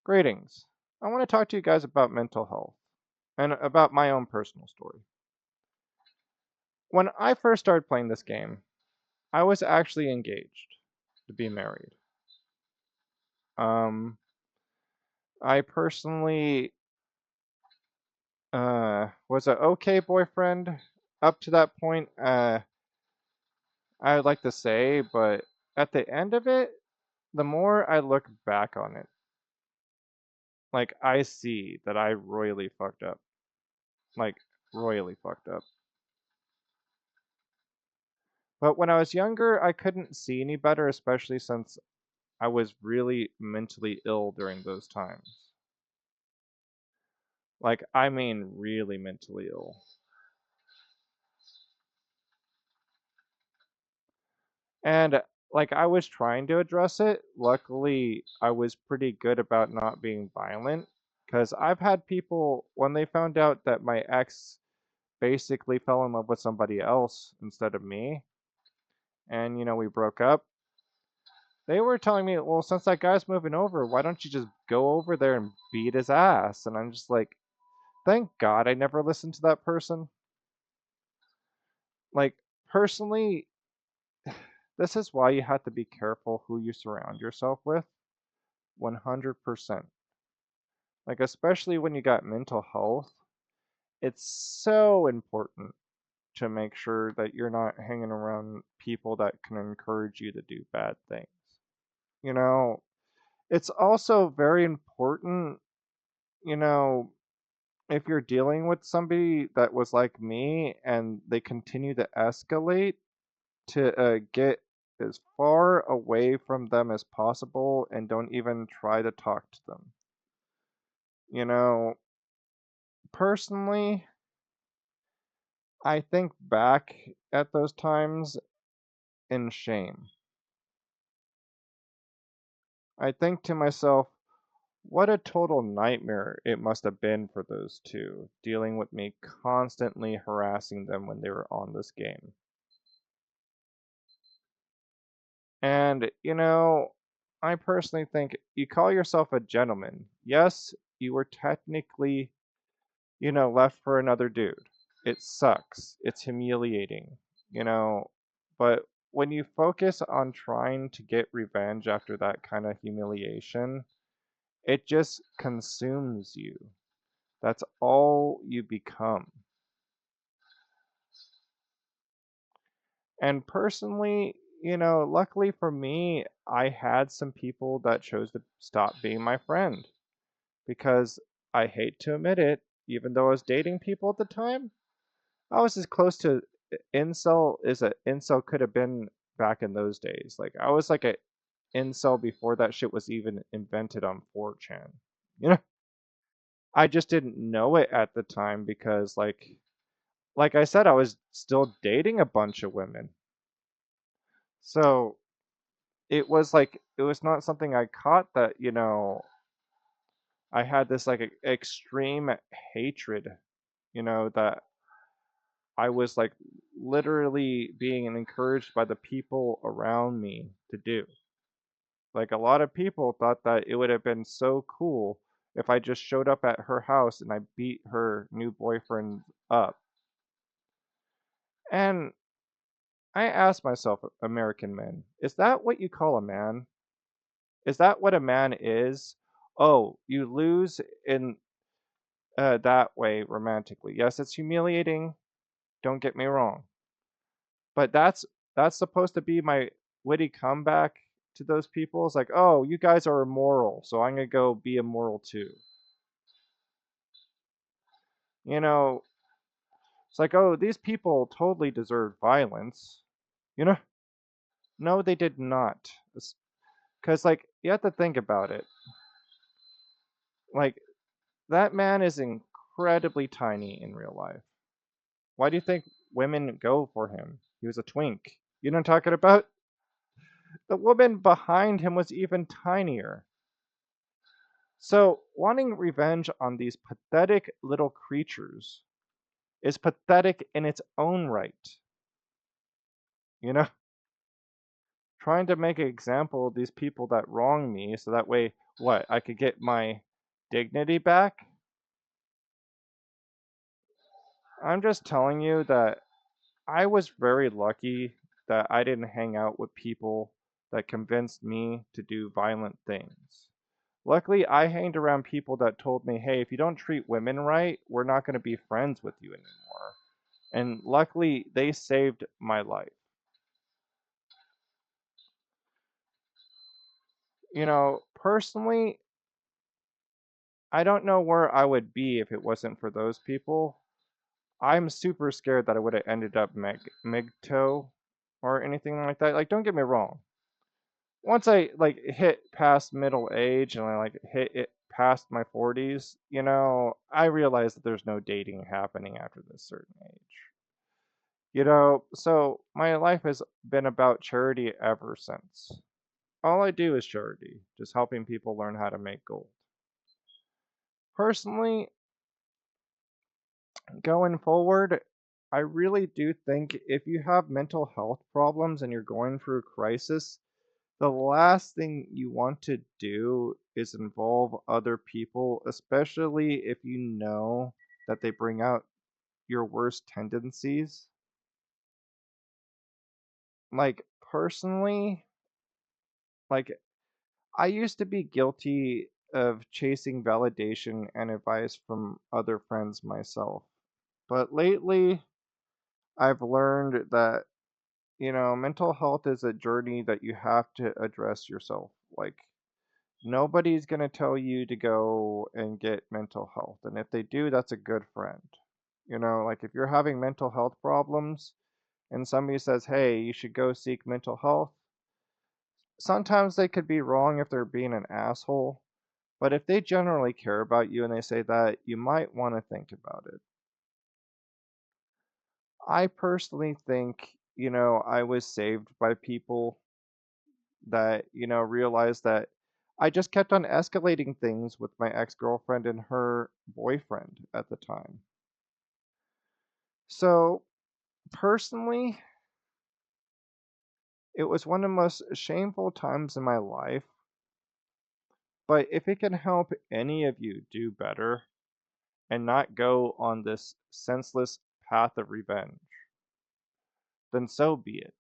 Greetings. I want to talk to you guys about mental health and about my own personal story. When I first started playing this game, I was actually engaged to be married. Um, I personally was an okay boyfriend up to that point. I would like to say, but at the end of it, the more I look back on it, like I see that I royally fucked up. Like royally fucked up. But when I was younger, I couldn't see any better, especially since I was really mentally ill during those times. Like, I mean, really mentally ill. And, like, I was trying to address it. Luckily, I was pretty good about not being violent. Because I've had people, when they found out that my ex basically fell in love with somebody else instead of me, and, we broke up, they were telling me, well, since that guy's moving over, why don't you just go over there and beat his ass? And I'm just like, thank God I never listened to that person. Like, personally, this is why you have to be careful who you surround yourself with. 100%. Like, especially when you got mental health, it's so important to make sure that you're not hanging around people that can encourage you to do bad things. You know, it's also very important, you know, if you're dealing with somebody that was like me and they continue to escalate, to get as far away from them as possible and don't even try to talk to them. You know, personally, I think back at those times in shame. I think to myself, what a total nightmare it must have been for those two, dealing with me constantly harassing them when they were on this game. And, I personally think you call yourself a gentleman. Yes, you were technically, left for another dude. It sucks. It's humiliating, you know, but when you focus on trying to get revenge after that kind of humiliation, it just consumes you. That's all you become. And personally, luckily for me, I had some people that chose to stop being my friend because I hate to admit it, even though I was dating people at the time, I was as close to incel as a incel could have been back in those days. Like I was like a incel before that shit was even invented on 4chan. You know, I just didn't know it at the time because like I said, I was still dating a bunch of women. So it was not something I caught that, I had this like extreme hatred, that I was like literally being encouraged by the people around me to do. Like a lot of people thought that it would have been so cool if I just showed up at her house and I beat her new boyfriend up. And I asked myself, American men, is that what you call a man? Is that what a man is? Oh, you lose in that way romantically. Yes, it's humiliating. Don't get me wrong. But that's supposed to be my witty comeback to those people. It's like, oh, you guys are immoral, so I'm gonna go be immoral too. You know, it's like, oh, these people totally deserve violence. You know, no, they did not. Because like you have to think about it. Like that man is incredibly tiny in real life. Why do you think women go for him? He was a twink. You know what I'm talking about? The woman behind him was even tinier. So, wanting revenge on these pathetic little creatures is pathetic in its own right, you know? trying to make an example of these people that wrong me so that way, what, I could get my dignity back? I'm just telling you that I was very lucky that I didn't hang out with people that convinced me to do violent things. Luckily, I hanged around people that told me, hey, if you don't treat women right, we're not going to be friends with you anymore. And luckily, they saved my life. Personally, I don't know where I would be if it wasn't for those people. I'm super scared that I would have ended up Migto or anything like that. Like, don't get me wrong. Once I like hit past middle age and I like hit it past my 40s, I realize that there's no dating happening after this certain age. So my life has been about charity ever since. All I do is charity, just helping people learn how to make gold. Personally, going forward, I really do think if you have mental health problems and you're going through a crisis, the last thing you want to do is involve other people, especially if you know that they bring out your worst tendencies. Like, personally, like, I used to be guilty of chasing validation and advice from other friends myself. But lately, I've learned that, mental health is a journey that you have to address yourself. Like, nobody's going to tell you to go and get mental health. And if they do, that's a good friend. Like if you're having mental health problems and somebody says, hey, you should go seek mental health, sometimes they could be wrong if they're being an asshole. But if they generally care about you and they say that, you might want to think about it. I personally think, I was saved by people that, realized that I just kept on escalating things with my ex-girlfriend and her boyfriend at the time. So, personally, it was one of the most shameful times in my life, but if it can help any of you do better and not go on this senseless path of revenge, then so be it.